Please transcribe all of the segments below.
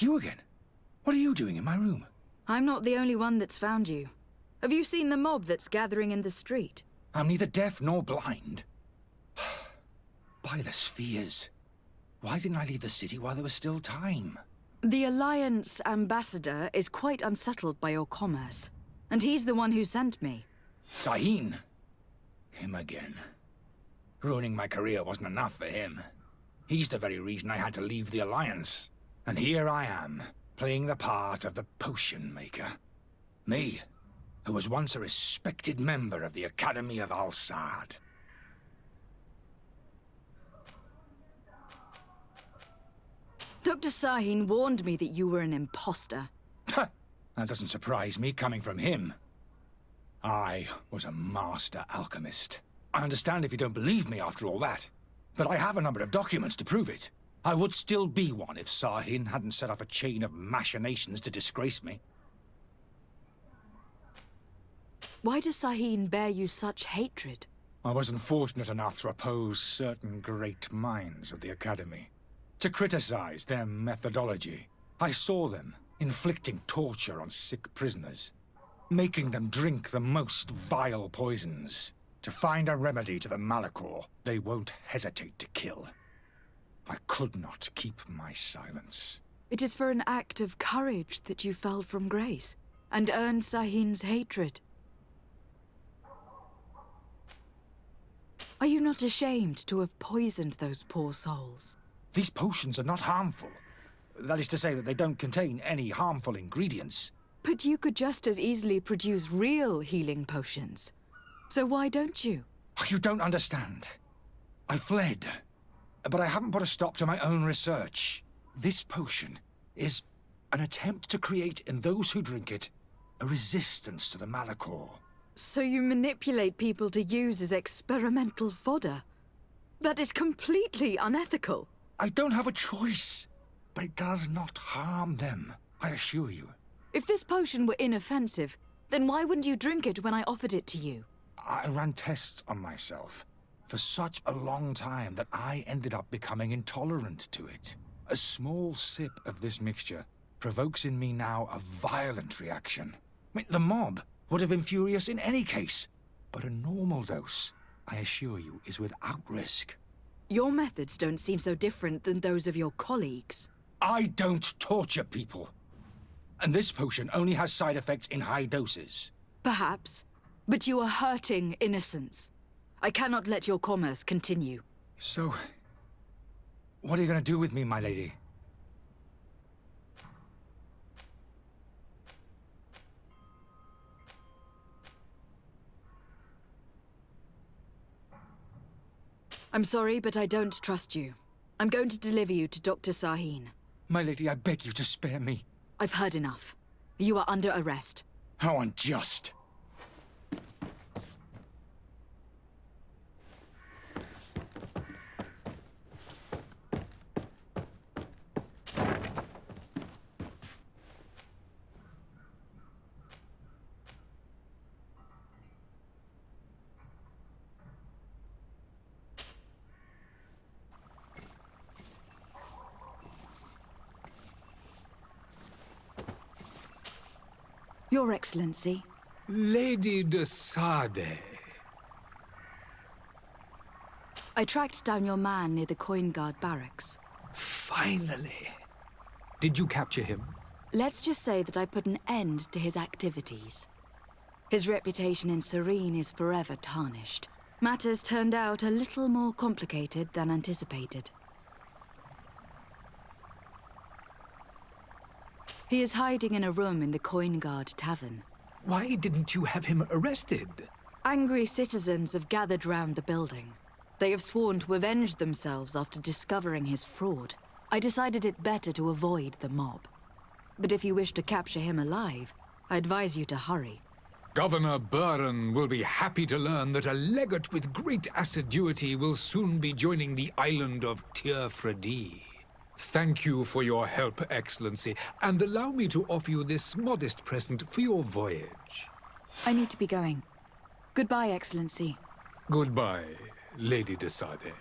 You again? What are you doing in my room? I'm not the only one that's found you. Have you seen the mob that's gathering in the street? I'm neither deaf nor blind. By the spheres. Why didn't I leave the city while there was still time? The Alliance ambassador is quite unsettled by your commerce, and he's the one who sent me. Sahin. Him again. Ruining my career wasn't enough for him. He's the very reason I had to leave the Alliance. And here I am, playing the part of the potion maker. Me, who was once a respected member of the Academy of Al-Saad. Dr. Sahin warned me that you were an imposter. That doesn't surprise me, coming from him. I was a master alchemist. I understand if you don't believe me after all that, but I have a number of documents to prove it. I would still be one if Sahin hadn't set off a chain of machinations to disgrace me. Why does Sahin bear you such hatred? I wasn't fortunate enough to oppose certain great minds of the Academy. To criticize their methodology. I saw them inflicting torture on sick prisoners, making them drink the most vile poisons. To find a remedy to the Malachor, they won't hesitate to kill. I could not keep my silence. It is for an act of courage that you fell from grace, and earned Sahin's hatred. Are you not ashamed to have poisoned those poor souls? These potions are not harmful. That is to say that they don't contain any harmful ingredients. But you could just as easily produce real healing potions. So why don't you? You don't understand. I fled, but I haven't put a stop to my own research. This potion is an attempt to create in those who drink it a resistance to the Malachor. So you manipulate people to use as experimental fodder? That is completely unethical. I don't have a choice, but it does not harm them, I assure you. If this potion were inoffensive, then why wouldn't you drink it when I offered it to you? I ran tests on myself for such a long time that I ended up becoming intolerant to it. A small sip of this mixture provokes in me now a violent reaction. The mob would have been furious in any case, but a normal dose, I assure you, is without risk. Your methods don't seem so different than those of your colleagues. I don't torture people. And this potion only has side effects in high doses. Perhaps, but you are hurting innocents. I cannot let your commerce continue. So, what are you going to do with me, my lady? I'm sorry, but I don't trust you. I'm going to deliver you to Dr. Sahin. My lady, I beg you to spare me. I've heard enough. You are under arrest. How unjust. Your Excellency. Lady de Sade. I tracked down your man near the Coin Guard barracks. Finally. Did you capture him? Let's just say that I put an end to his activities. His reputation in Serene is forever tarnished. Matters turned out a little more complicated than anticipated. He is hiding in a room in the Coin Guard Tavern. Why didn't you have him arrested? Angry citizens have gathered round the building. They have sworn to avenge themselves after discovering his fraud. I decided it better to avoid the mob. But if you wish to capture him alive, I advise you to hurry. Governor Buren will be happy to learn that a legate with great assiduity will soon be joining the island of Teofredi. Thank you for your help, Excellency, and allow me to offer you this modest present for your voyage. I need to be going. Goodbye, Excellency. Goodbye, Lady de Sade.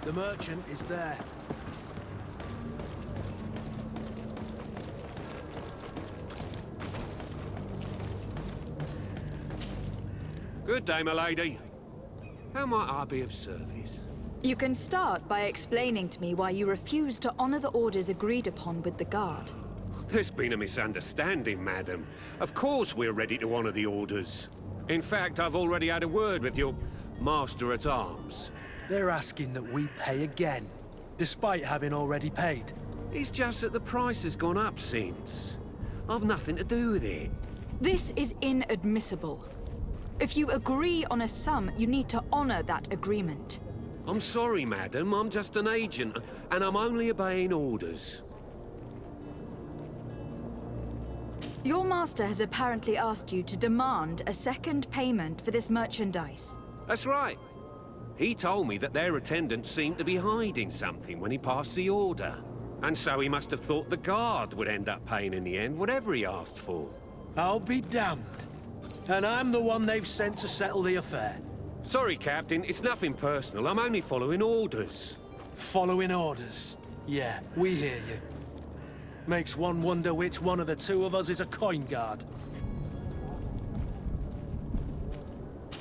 The merchant is there. Good day, my lady. How might I be of service? You can start by explaining to me why you refuse to honor the orders agreed upon with the guard. There's been a misunderstanding, madam. Of course we're ready to honor the orders. In fact, I've already had a word with your master-at-arms. They're asking that we pay again, despite having already paid. It's just that the price has gone up since. I've nothing to do with it. This is inadmissible. If you agree on a sum, you need to honor that agreement. I'm sorry, madam. I'm just an agent, and I'm only obeying orders. Your master has apparently asked you to demand a second payment for this merchandise. That's right. He told me that their attendant seemed to be hiding something when he passed the order. And so he must have thought the guard would end up paying in the end, whatever he asked for. I'll be damned. And I'm the one they've sent to settle the affair. Sorry, Captain. It's nothing personal. I'm only following orders. Following orders. Yeah, we hear you. Makes one wonder which one of the two of us is a coin guard.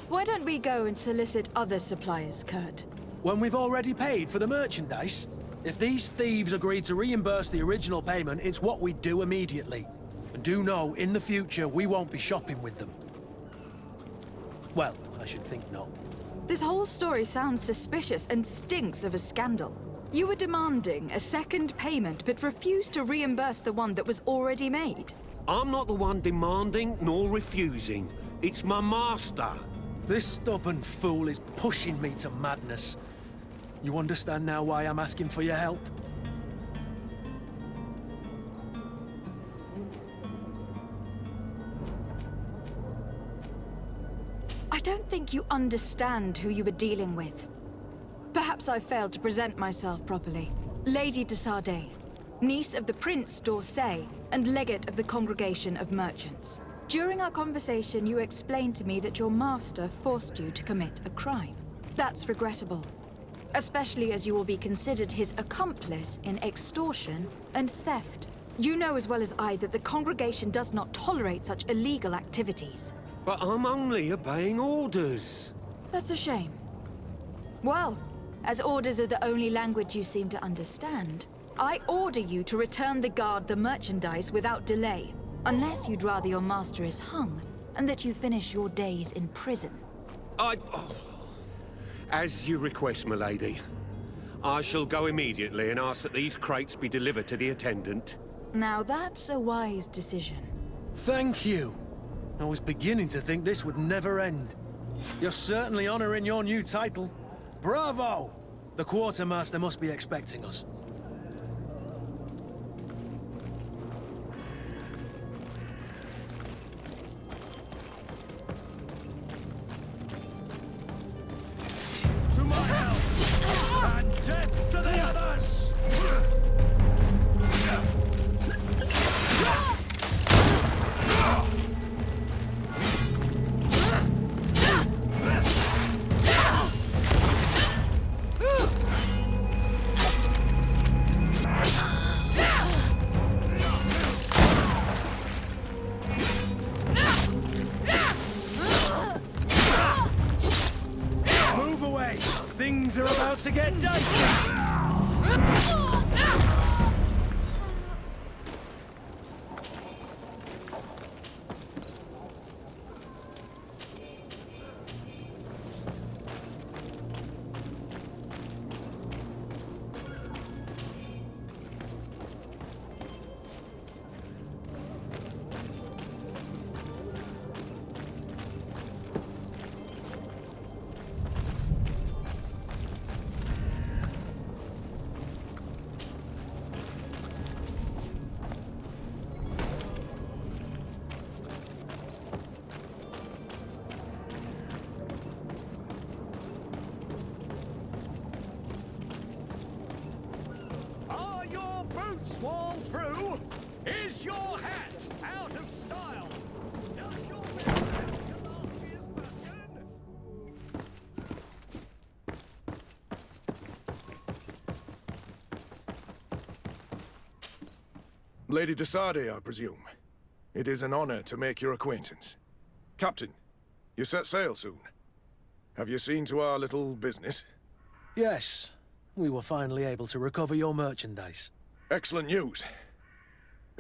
Why don't we go and solicit other suppliers, Kurt? When we've already paid for the merchandise? If these thieves agreed to reimburse the original payment, it's what we'd do immediately. And do know, in the future, we won't be shopping with them. Well, I should think not. This whole story sounds suspicious and stinks of a scandal. You were demanding a second payment, but refused to reimburse the one that was already made. I'm not the one demanding nor refusing. It's my master. This stubborn fool is pushing me to madness. You understand now why I'm asking for your help? I don't think you understand who you were dealing with. Perhaps I failed to present myself properly. Lady de Sardet, niece of the Prince d'Orsay and legate of the Congregation of Merchants. During our conversation, you explained to me that your master forced you to commit a crime. That's regrettable, especially as you will be considered his accomplice in extortion and theft. You know as well as I that the Congregation does not tolerate such illegal activities. But I'm only obeying orders. That's a shame. Well, as orders are the only language you seem to understand, I order you to return the guard the merchandise without delay, unless you'd rather your master is hung, and that you finish your days in prison. As you request, my lady. I shall go immediately and ask that these crates be delivered to the attendant. Now that's a wise decision. Thank you. I was beginning to think this would never end. You're certainly honoring your new title. Bravo! The quartermaster must be expecting us. To my help! And death to the others! Move away! Things are about to get dicey! Are your boots worn through? Is your hat out of style? Does your belt match to last year's fashion? Lady de Sardet, I presume. It is an honor to make your acquaintance. Captain, you set sail soon. Have you seen to our little business? Yes, we were finally able to recover your merchandise. Excellent news.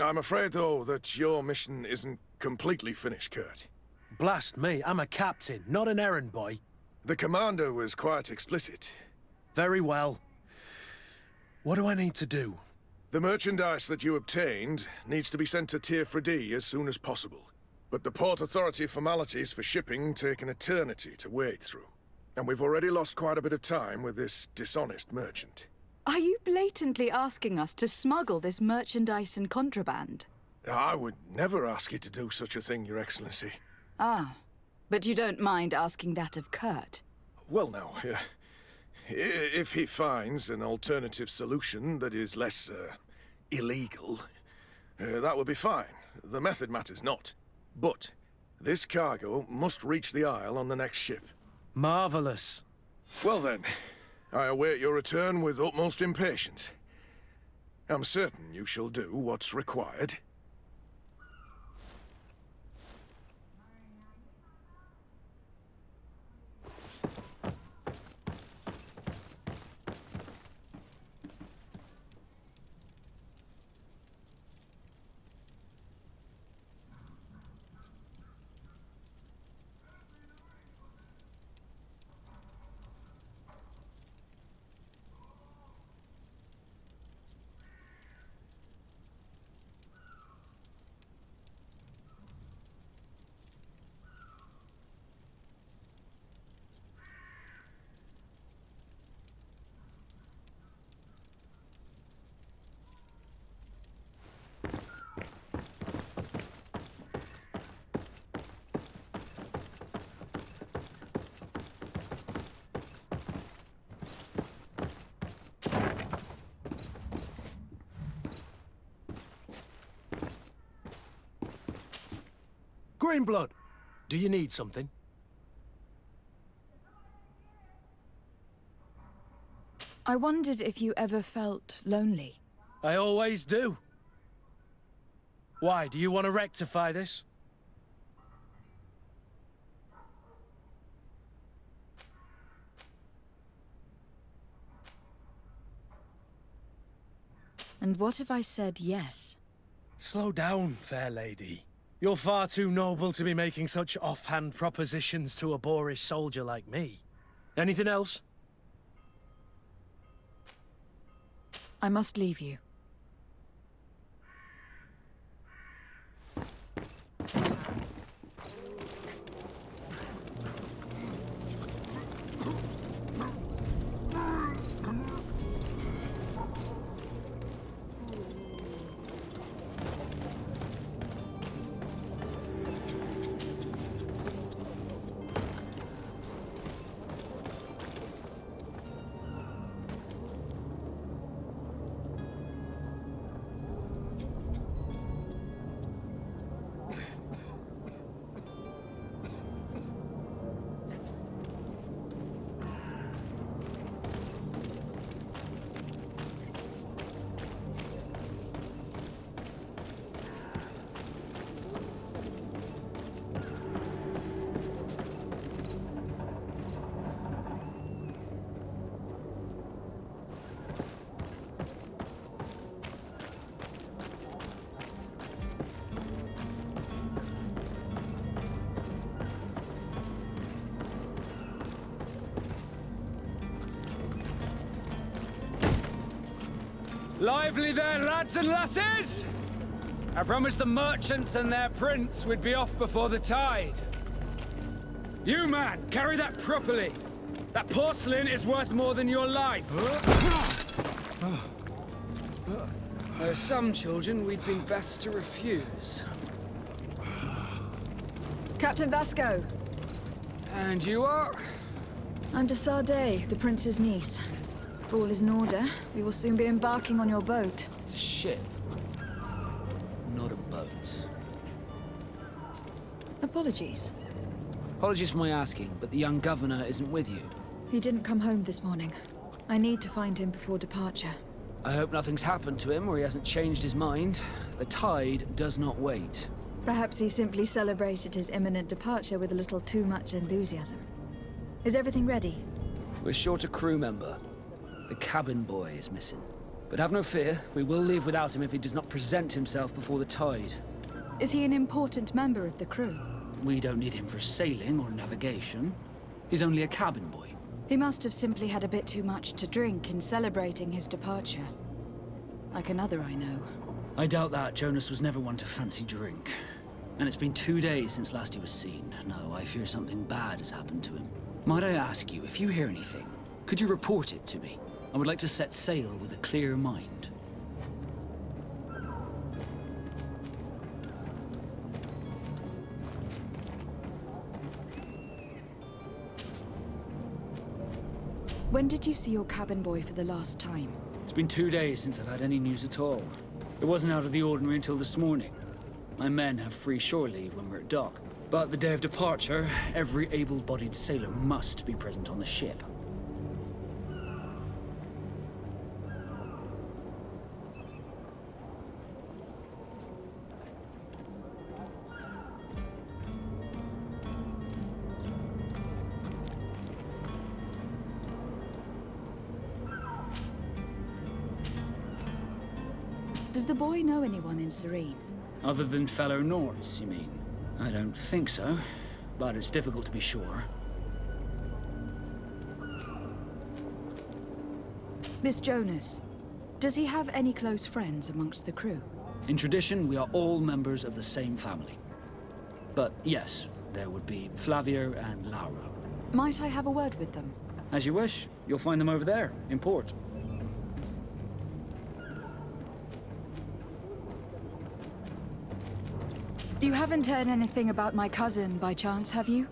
I'm afraid, though, that your mission isn't completely finished, Kurt. Blast me, I'm a captain, not an errand boy. The commander was quite explicit. Very well. What do I need to do? The merchandise that you obtained needs to be sent to Tyr Fredee as soon as possible. But the Port Authority formalities for shipping take an eternity to wade through. And we've already lost quite a bit of time with this dishonest merchant. Are you blatantly asking us to smuggle this merchandise and contraband? I would never ask you to do such a thing, Your Excellency. Ah, but you don't mind asking that of Kurt? Well, now, if he finds an alternative solution that is less, illegal, that would be fine. The method matters not. But this cargo must reach the Isle on the next ship. Marvelous. Well then, I await your return with utmost impatience. I'm certain you shall do what's required. Greenblood, do you need something? I wondered if you ever felt lonely. I always do. Why, do you want to rectify this? And what if I said yes? Slow down, fair lady. You're far too noble to be making such offhand propositions to a boorish soldier like me. Anything else? I must leave you. Lively there, lads and lasses! I promised the merchants and their prince we'd be off before the tide. You, man, carry that properly. That porcelain is worth more than your life. There are some children we'd been best to refuse. Captain Vasco, And you are? I'm de Sardet, the prince's niece. If all is in order, we will soon be embarking on your boat. It's a ship, not a boat. Apologies. Apologies for my asking, but the young governor isn't with you. He didn't come home this morning. I need to find him before departure. I hope nothing's happened to him or he hasn't changed his mind. the tide does not wait. Perhaps he simply celebrated his imminent departure with a little too much enthusiasm. Is everything ready? We're short a crew member. The cabin boy is missing. But have no fear, we will leave without him if he does not present himself before the tide. Is he an important member of the crew? We don't need him for sailing or navigation. He's only a cabin boy. He must have simply had a bit too much to drink in celebrating his departure. Like another I know. I doubt that. Jonas was never one to fancy drink. And it's been 2 days since last he was seen. No, I fear something bad has happened to him. Might I ask you, if you hear anything, could you report it to me? I would like to set sail with a clear mind. When did you see your cabin boy for the last time? It's been 2 days since I've had any news at all. It wasn't out of the ordinary until this morning. My men have free shore leave when we're at dock. But the day of departure, every able-bodied sailor must be present on the ship. Does the boy know anyone in Serene? Other than fellow Nords, you mean? I don't think so, but it's difficult to be sure. Miss Jonas, does he have any close friends amongst the crew? In tradition, we are all members of the same family. But yes, there would be Flavio and Lauro. Might I have a word with them? As you wish. You'll find them over there, in port. You haven't heard anything about my cousin by chance, have you?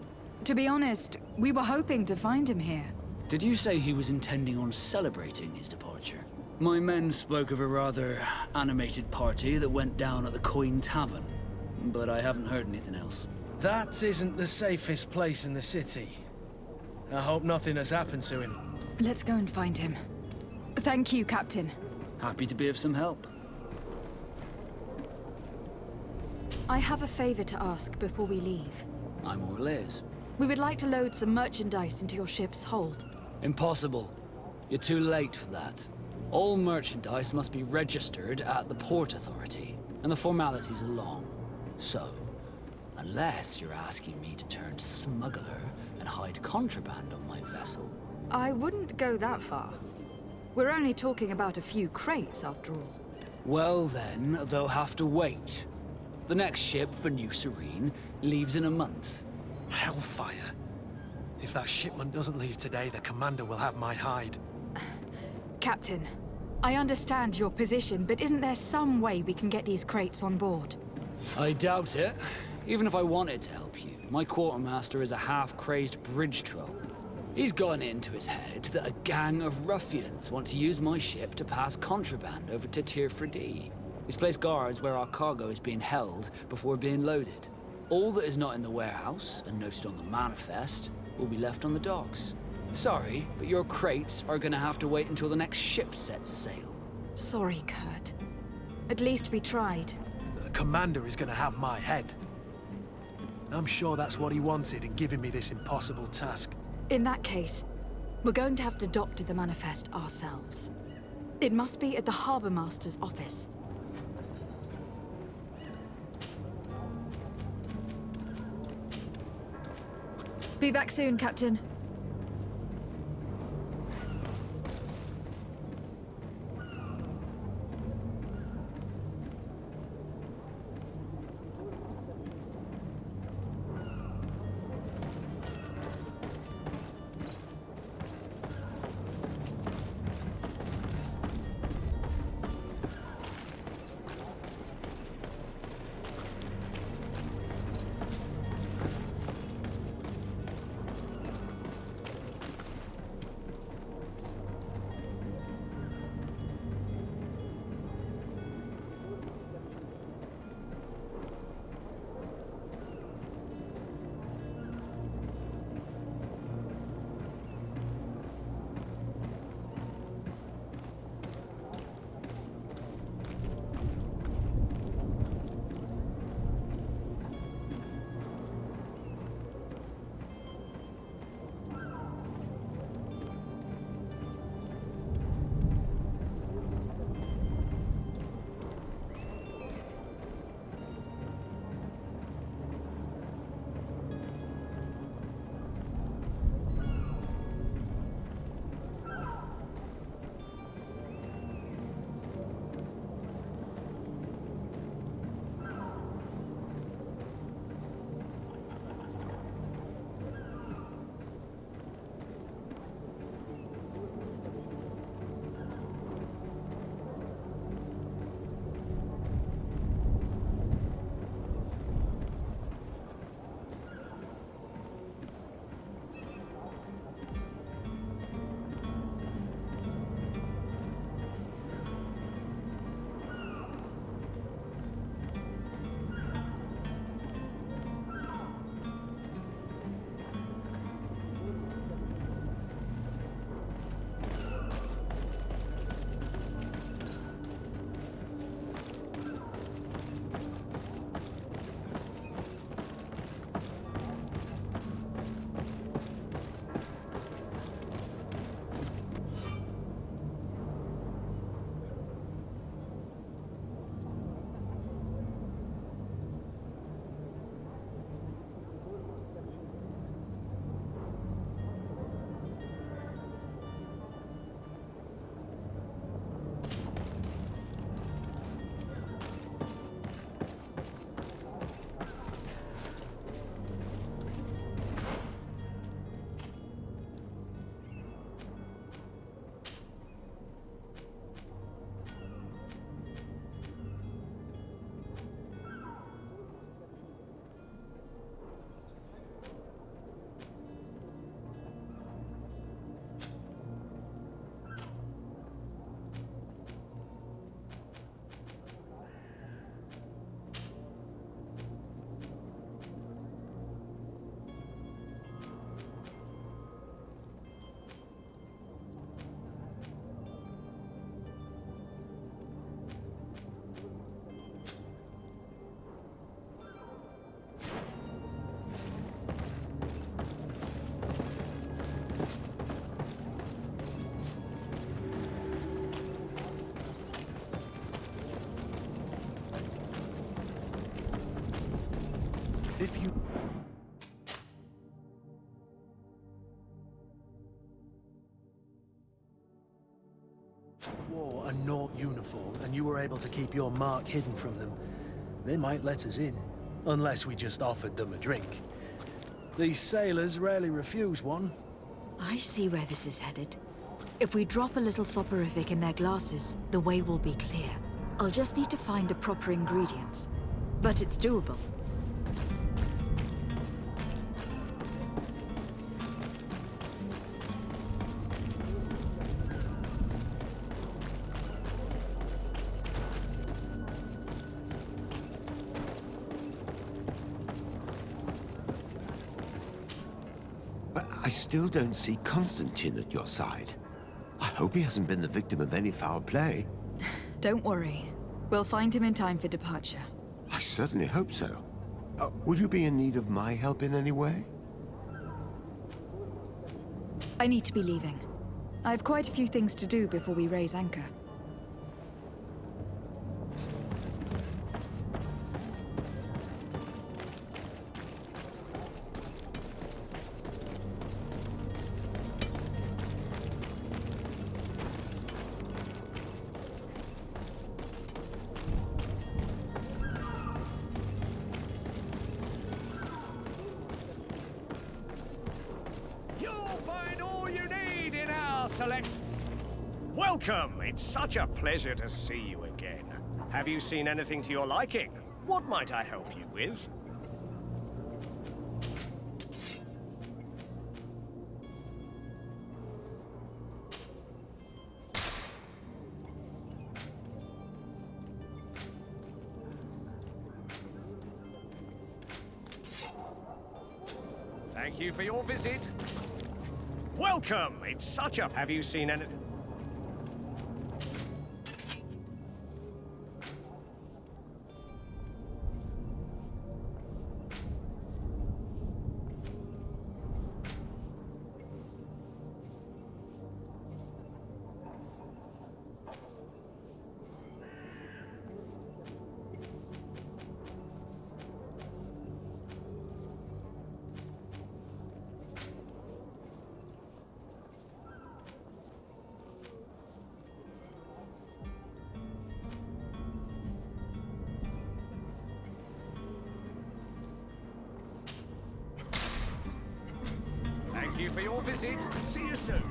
To be honest, we were hoping to find him here. Did you say he was intending on celebrating his departure? My men spoke of a rather animated party that went down at the Coin Tavern, but I haven't heard anything else. That isn't the safest place in the city. I hope nothing has happened to him. Let's go and find him. Thank you, Captain. Happy to be of some help. I have a favor to ask before we leave. I'm all ears. We would like to load some merchandise into your ship's hold. Impossible. You're too late for that. All merchandise must be registered at the Port Authority, and the formalities are long. So, unless you're asking me to turn smuggler and hide contraband on my vessel... I wouldn't go that far. We're only talking about a few crates, after all. Well then, they'll have to wait. The next ship for New Serene leaves in a month. Hellfire. If that shipment doesn't leave today, the commander will have my hide. Captain, I understand your position, but isn't there some way we can get these crates on board? I doubt it. Even if I wanted to help you, my quartermaster is a half-crazed bridge troll. He's gotten into his head that a gang of ruffians want to use my ship to pass contraband over to Tir Fradee. He's placed guards where our cargo is being held before being loaded. All that is not in the warehouse and noted on the manifest will be left on the docks. Sorry, but your crates are gonna have to wait until the next ship sets sail. Sorry, Kurt. At least we tried. The commander is gonna have my head. I'm sure that's what he wanted in giving me this impossible task. In that case, we're going to have to doctor the manifest ourselves. It must be at the Harbour Master's office. Be back soon, Captain. If you... wore a Nort uniform and you were able to keep your mark hidden from them, they might let us in. Unless we just offered them a drink. These sailors rarely refuse one. I see where this is headed. If we drop a little soporific in their glasses, the way will be clear. I'll just need to find the proper ingredients. But it's doable. But I still don't see Constantine at your side. I hope he hasn't been the victim of any foul play. Don't worry. We'll find him in time for departure. I certainly hope so. Would you be in need of my help in any way? I need to be leaving. I have quite a few things to do before we raise anchor. Welcome! It's such a pleasure to see you again. Have you seen anything to your liking? What might I help you with? Thank you for your visit. Welcome! It's such a... Have you seen any... Thank you for your visit. See you soon.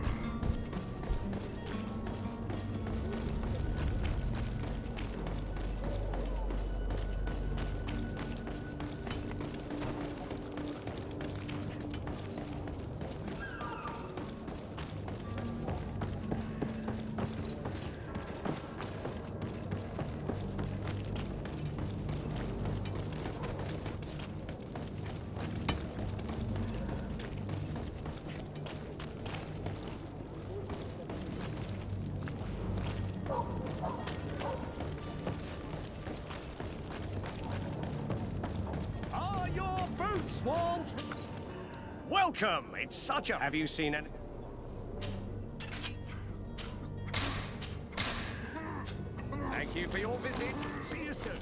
Swan! Welcome! It's such a... Have you seen any... Thank you for your visit. See you soon.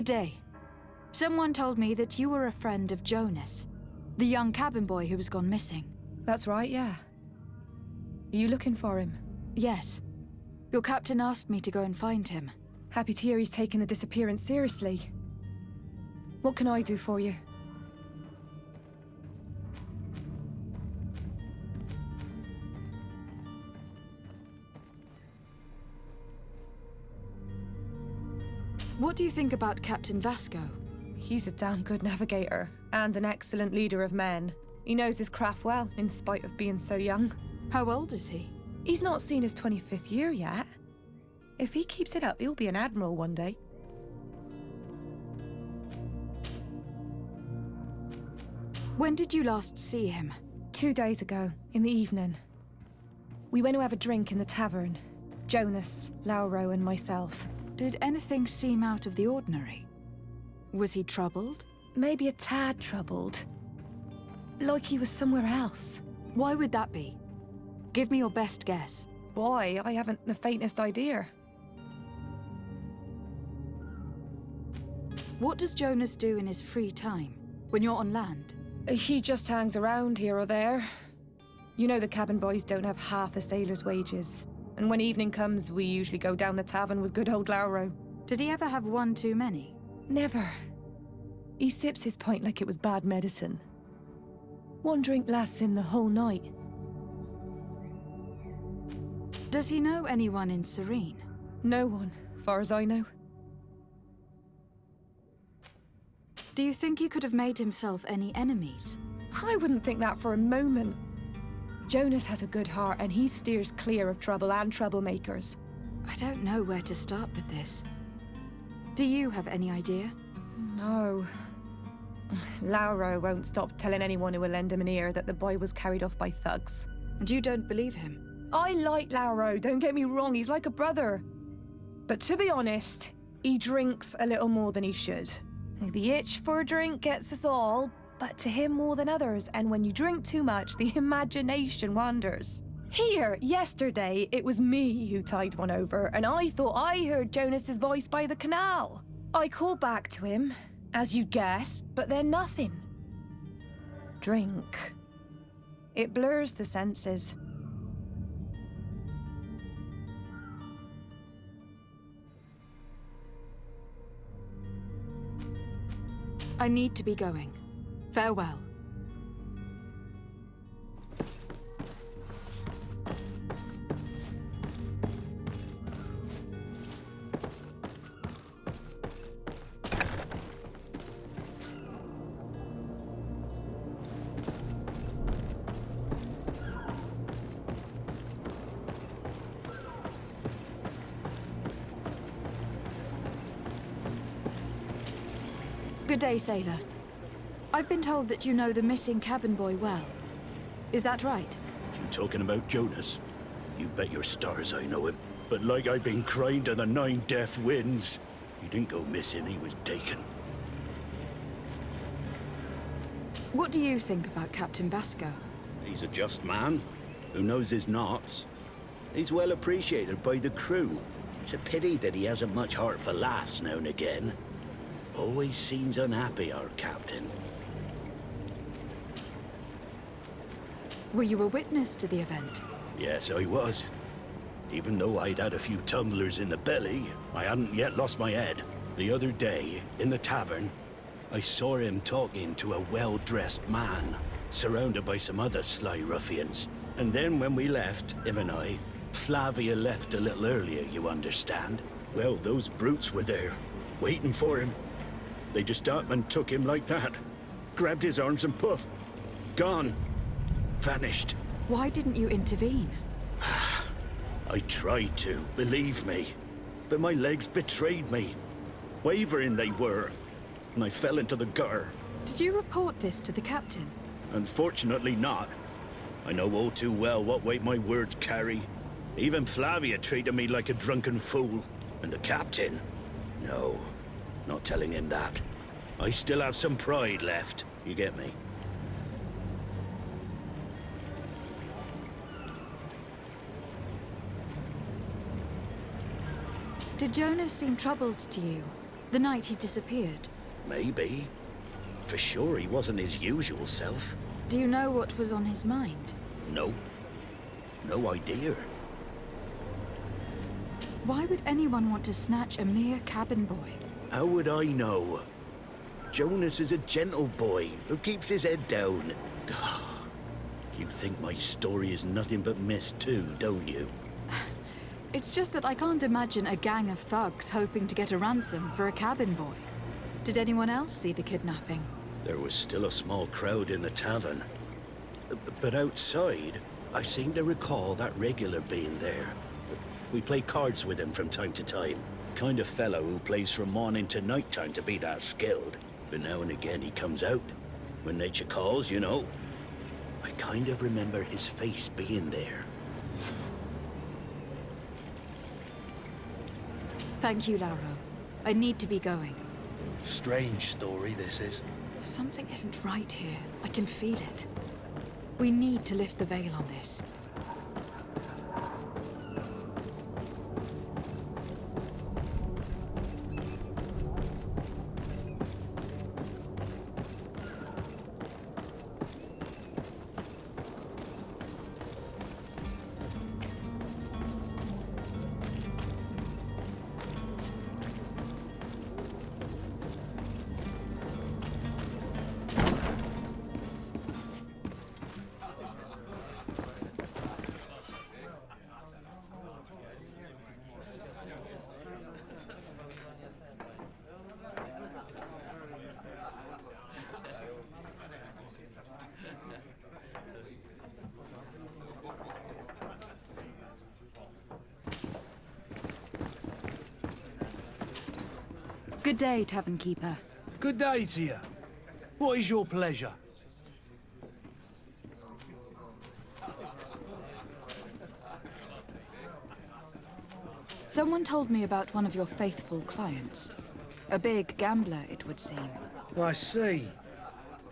Good day. Someone told me that you were a friend of Jonas, the young cabin boy who was gone missing. That's right, yeah. Are you looking for him? Yes. Your captain asked me to go and find him. Happy to hear he's taken the disappearance seriously. What can I do for you? What do you think about Captain Vasco? He's a damn good navigator, and an excellent leader of men. He knows his craft well, in spite of being so young. How old is he? He's not seen his 25th year yet. If he keeps it up, he'll be an admiral one day. When did you last see him? 2 days ago, in the evening. We went to have a drink in the tavern. Jonas, Lauro, and myself. Did anything seem out of the ordinary? Was he troubled? Maybe a tad troubled. Like he was somewhere else. Why would that be? Give me your best guess. Why? I haven't the faintest idea. What does Jonas do in his free time, when you're on land? He just hangs around here or there. You know the cabin boys don't have half a sailor's wages. And when evening comes, we usually go down the tavern with good old Lauro. Did he ever have one too many? Never. He sips his pint like it was bad medicine. One drink lasts him the whole night. Does he know anyone in Serene? No one, far as I know. Do you think he could have made himself any enemies? I wouldn't think that for a moment. Jonas has a good heart and he steers clear of trouble and troublemakers. I don't know where to start with this. Do you have any idea? No. Lauro won't stop telling anyone who will lend him an ear that the boy was carried off by thugs. And you don't believe him? I like Lauro, don't get me wrong, he's like a brother. But to be honest, he drinks a little more than he should. The itch for a drink gets us all, but to him more than others, and when you drink too much, the imagination wanders. Here, yesterday, it was me who tied one over, and I thought I heard Jonas's voice by the canal. I called back to him, as you guessed, but then nothing. Drink. It blurs the senses. I need to be going. Farewell. Good day, sailor. I've been told that you know the missing cabin boy well. Is that right? You talking about Jonas? You bet your stars I know him. But like I've been crying to the 9 deaf winds, he didn't go missing, he was taken. What do you think about Captain Vasco? He's a just man, who knows his knots. He's well appreciated by the crew. It's a pity that he hasn't much heart for laughs now and again. Always seems unhappy, our captain. Were you a witness to the event? Yes, I was. Even though I'd had a few tumblers in the belly, I hadn't yet lost my head. The other day, in the tavern, I saw him talking to a well-dressed man, surrounded by some other sly ruffians. And then when we left, him and I, Flavia left a little earlier, you understand. Well, those brutes were there, waiting for him. They just up and took him like that. Grabbed his arms and poof. Gone. Vanished. Why didn't you intervene? I tried to, believe me. But my legs betrayed me. Wavering they were. And I fell into the gutter. Did you report this to the captain? Unfortunately not. I know all too well what weight my words carry. Even Flavia treated me like a drunken fool. And the captain? No. Not telling him that. I still have some pride left. You get me? Did Jonas seem troubled to you? The night he disappeared? Maybe. For sure he wasn't his usual self. Do you know what was on his mind? No. No idea. Why would anyone want to snatch a mere cabin boy? How would I know? Jonas is a gentle boy who keeps his head down. You think my story is nothing but mess too, don't you? It's just that I can't imagine a gang of thugs hoping to get a ransom for a cabin boy. Did anyone else see the kidnapping? There was still a small crowd in the tavern. But outside, I seem to recall that regular being there. We play cards with him from time to time. Kind of fellow who plays from morning to night time to be that skilled. But now and again he comes out. When nature calls, you know. I kind of remember his face being there. Thank you, Lauro. I need to be going. Strange story, this is. Something isn't right here. I can feel it. We need to lift the veil on this. Good day, Tavern Keeper. Good day to you. What is your pleasure? Someone told me about one of your faithful clients. A big gambler, it would seem. I see.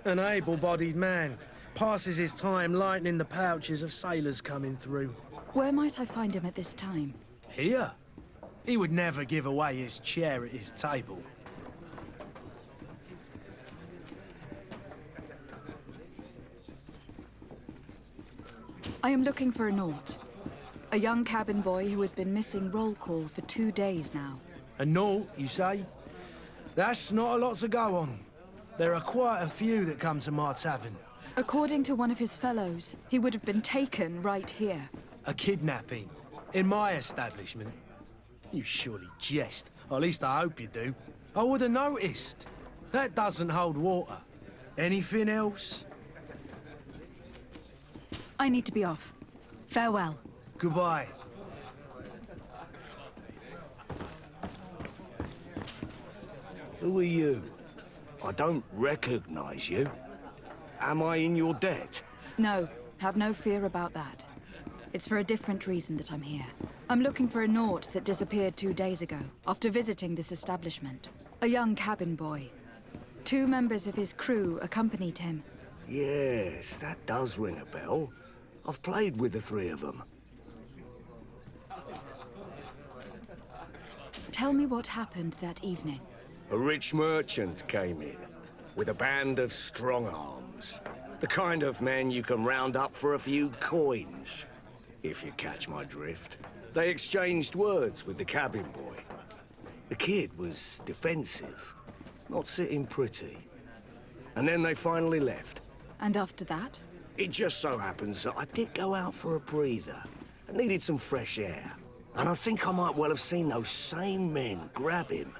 An able-bodied man. Passes his time lightening the pouches of sailors coming through. Where might I find him at this time? Here? He would never give away his chair at his table. I am looking for a Naut. A young cabin boy who has been missing roll call for 2 days now. A Naut, you say? That's not a lot to go on. There are quite a few that come to my tavern. According to one of his fellows, he would have been taken right here. A kidnapping? In my establishment? You surely jest. Or at least I hope you do. I would have noticed. That doesn't hold water. Anything else? I need to be off. Farewell. Goodbye. Who are you? I don't recognize you. Am I in your debt? No, have no fear about that. It's for a different reason that I'm here. I'm looking for a Naut that disappeared 2 days ago, after visiting this establishment. A young cabin boy. 2 members of his crew accompanied him. Yes, that does ring a bell. I've played with the 3 of them. Tell me what happened that evening. A rich merchant came in, with a band of strong arms. The kind of men you can round up for a few coins, if you catch my drift. They exchanged words with the cabin boy. The kid was defensive, not sitting pretty. And then they finally left. And after that? It just so happens that I did go out for a breather. I needed some fresh air. And I think I might well have seen those same men grab him.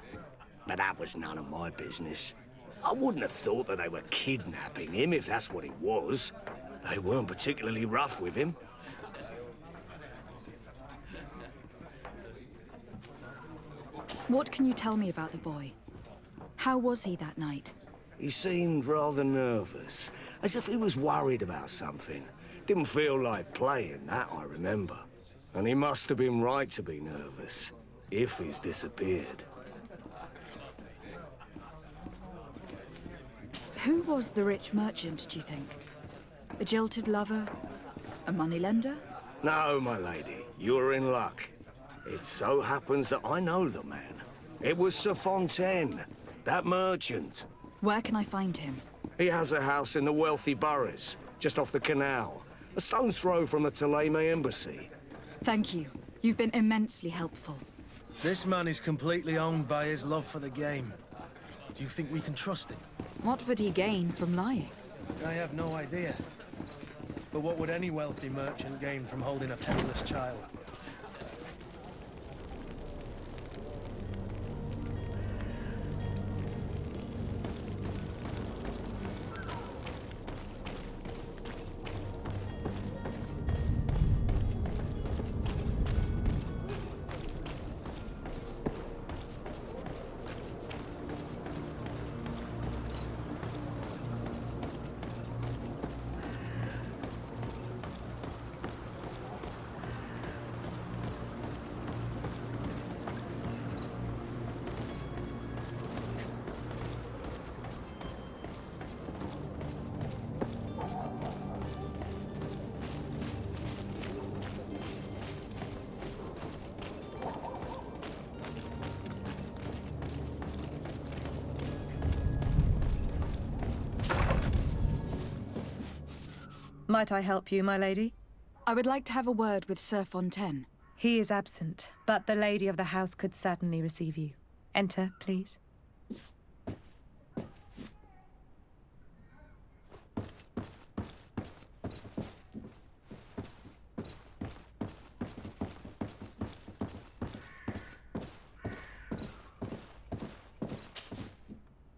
But that was none of my business. I wouldn't have thought that they were kidnapping him if that's what it was. They weren't particularly rough with him. What can you tell me about the boy? How was he that night? He seemed rather nervous, as if he was worried about something. Didn't feel like playing, that I remember. And he must have been right to be nervous, if he's disappeared. Who was the rich merchant, do you think? A jilted lover? A moneylender? No, my lady, you're in luck. It so happens that I know the man. It was Sir Fontaine, that merchant. Where can I find him? He has a house in the wealthy boroughs, just off the canal. A stone's throw from the Thélème embassy. Thank you. You've been immensely helpful. This man is completely owned by his love for the game. Do you think we can trust him? What would he gain from lying? I have no idea. But what would any wealthy merchant gain from holding a penniless child? Might I help you, my lady? I would like to have a word with Sir Fontaine. He is absent, but the lady of the house could certainly receive you. Enter, please.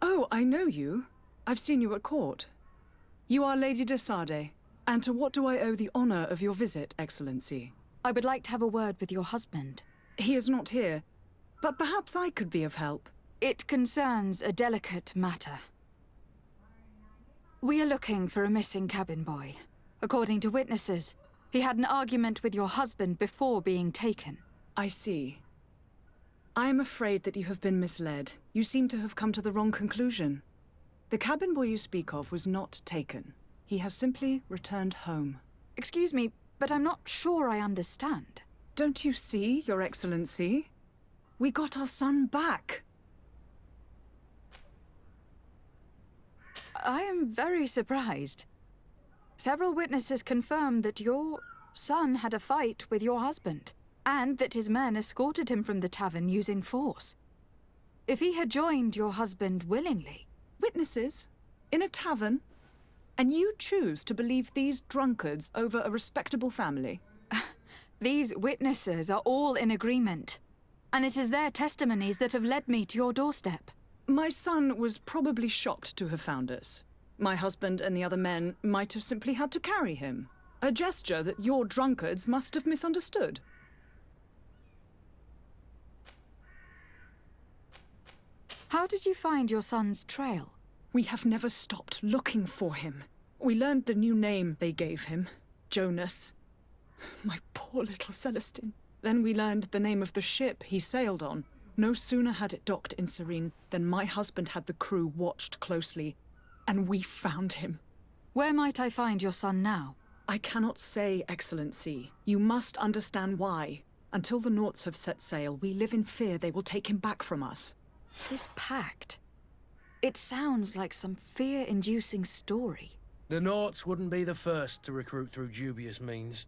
Oh, I know you. I've seen you at court. You are Lady de Sardet. And to what do I owe the honor of your visit, Excellency? I would like to have a word with your husband. He is not here, but perhaps I could be of help. It concerns a delicate matter. We are looking for a missing cabin boy. According to witnesses, he had an argument with your husband before being taken. I see. I am afraid that you have been misled. You seem to have come to the wrong conclusion. The cabin boy you speak of was not taken. He has simply returned home. Excuse me, but I'm not sure I understand. Don't you see, Your Excellency? We got our son back. I am very surprised. Several witnesses confirmed that your son had a fight with your husband, and that his men escorted him from the tavern using force. If he had joined your husband willingly... Witnesses? In a tavern? And you choose to believe these drunkards over a respectable family? These witnesses are all in agreement, and it is their testimonies that have led me to your doorstep. My son was probably shocked to have found us. My husband and the other men might have simply had to carry him. A gesture that your drunkards must have misunderstood. How did you find your son's trail? We have never stopped looking for him. We learned the new name they gave him, Jonas. My poor little Celestine. Then we learned the name of the ship he sailed on. No sooner had it docked in Serene than my husband had the crew watched closely, and we found him. Where might I find your son now? I cannot say, Excellency. You must understand why. Until the Nauts have set sail, we live in fear they will take him back from us. This pact... It sounds like some fear-inducing story. The Nauts wouldn't be the first to recruit through dubious means.